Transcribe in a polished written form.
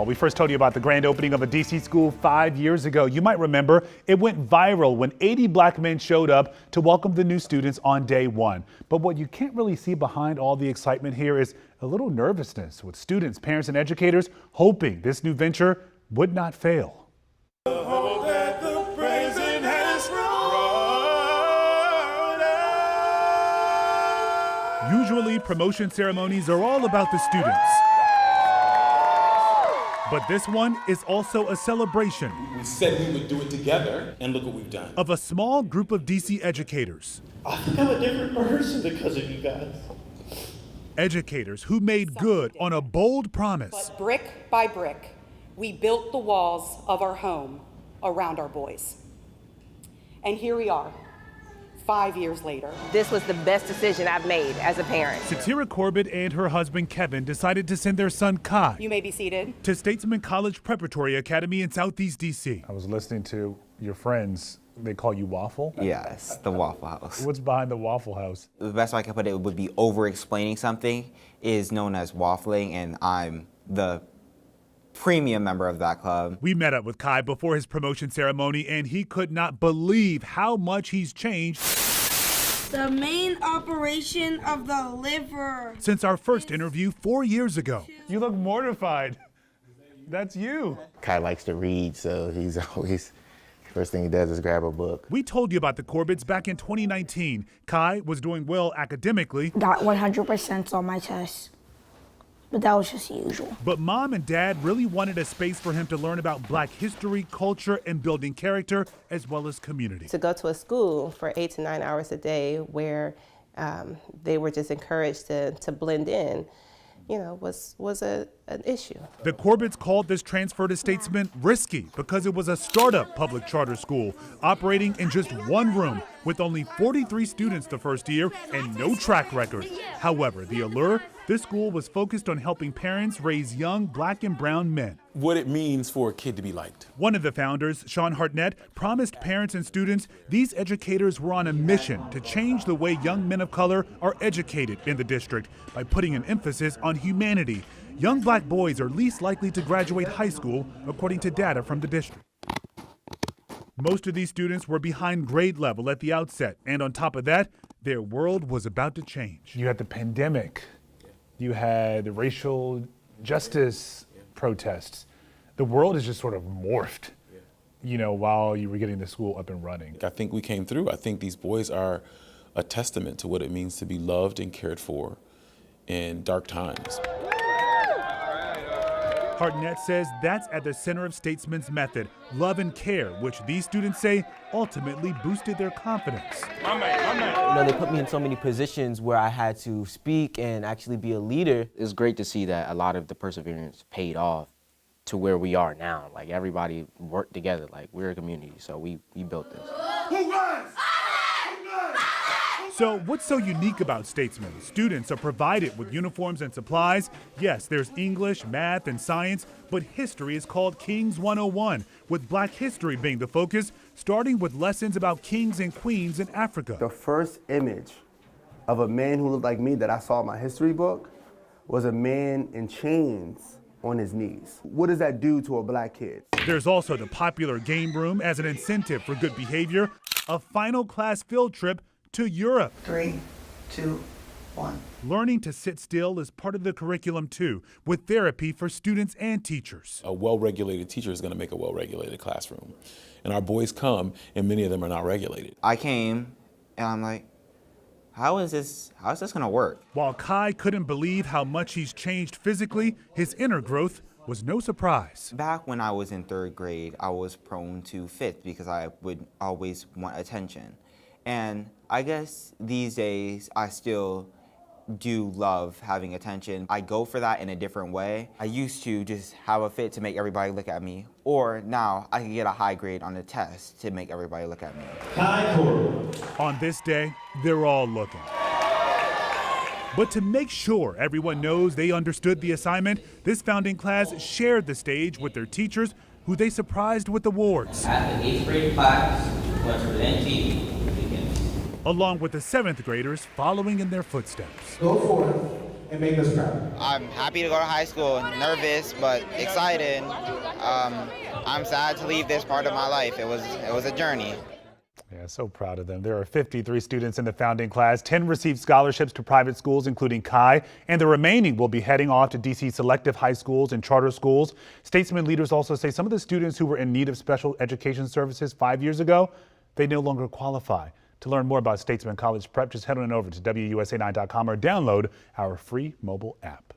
We first told you about the grand opening of a DC school 5 years ago. You might remember it went viral when 80 black men showed up to welcome the new students on day one. But what you can't really see behind all the excitement here is a little nervousness with students, parents, and educators hoping this new venture would not fail. Usually, promotion ceremonies are all about the students. But this one is also a celebration. We said we would do it together, and look what we've done. Of a small group of DC educators. I think I'm a different person because of you guys. Educators who made good on a bold promise. But brick by brick, we built the walls of our home around our boys. And here we are, 5 years later. This was the best decision I've made as a parent. Satira Corbett and her husband Kevin decided to send their son Kai. You may be seated. To Statesman College Preparatory Academy in Southeast DC. I was listening to your friends. They call you Waffle? Yes, the Waffle House. What's behind the Waffle House? The best way I can put it would be over-explaining something is known as waffling, and I'm the premium member of that club. We met up with Kai before his promotion ceremony, and he could not believe how much he's changed. The main operation of the liver. Since our first interview 4 years ago. You look mortified. That's you. Kai likes to read, so he's always, first thing he does is grab a book. We told you about the Corbett's back in 2019. Kai was doing well academically. Got 100% on my test. But that was just usual. But mom and dad really wanted a space for him to learn about black history, culture, and building character, as well as community. To go to a school for 8 to 9 hours a day where they were just encouraged to blend in, you know, was an issue. The Corbetts called this transfer to Statesman risky because it was a startup public charter school operating in just one room with only 43 students the first year and no track record. However, the Allure, this school was focused on helping parents raise young black and brown men. What it means for a kid to be liked. One of the founders, Sean Hartnett, promised parents and students these educators were on a mission to change the way young men of color are educated in the district by putting an emphasis on humanity. Young black boys are least likely to graduate high school, according to data from the district. Most of these students were behind grade level at the outset, and on top of that, their world was about to change. You had the pandemic. You had the racial justice protests. The world has just sort of morphed, you know, while you were getting the school up and running. I think we came through. I think these boys are a testament to what it means to be loved and cared for in dark times. Hartnett says that's at the center of Statesman's method, love and care, which these students say ultimately boosted their confidence. You know, they put me in so many positions where I had to speak and actually be a leader. It's great to see that a lot of the perseverance paid off to where we are now. Like, everybody worked together. Like, we're a community, so we built this. So what's so unique about Statesman? Students are provided with uniforms and supplies. Yes, there's English, math, and science, but history is called Kings 101, with Black history being the focus, starting with lessons about kings and queens in Africa. The first image of a man who looked like me that I saw in my history book was a man in chains on his knees. What does that do to a black kid? There's also the popular game room as an incentive for good behavior, a final class field trip to Europe. 3, 2, 1. Learning to sit still is part of the curriculum too, with therapy for students and teachers. A well-regulated teacher is going to make a well-regulated classroom. And our boys come, and many of them are not regulated. I came, and I'm like, how is this gonna work? While Kai couldn't believe how much he's changed physically, his inner growth was no surprise. Back when I was in 3rd grade, I was prone to fits because I would always want attention. And I guess these days I still do love having attention. I go for that in a different way. I used to just have a fit to make everybody look at me, or now I can get a high grade on the test to make everybody look at me. On this day, they're all looking. But to make sure everyone knows they understood the assignment, this founding class shared the stage with their teachers, who they surprised with awards. At the 8th grade class, let's present you. Along with the 7th graders following in their footsteps. Go forth and make us proud. I'm happy to go to high school, nervous but excited. I'm sad to leave this part of my life. It was a journey. Yeah, so proud of them. There are 53 students in the founding class. 10 received scholarships to private schools, including Kai, and the remaining will be heading off to D.C. selective high schools and charter schools. Statesman leaders also say some of the students who were in need of special education services 5 years ago, they no longer qualify. To learn more about Statesman College Prep, just head on over to WUSA9.com or download our free mobile app.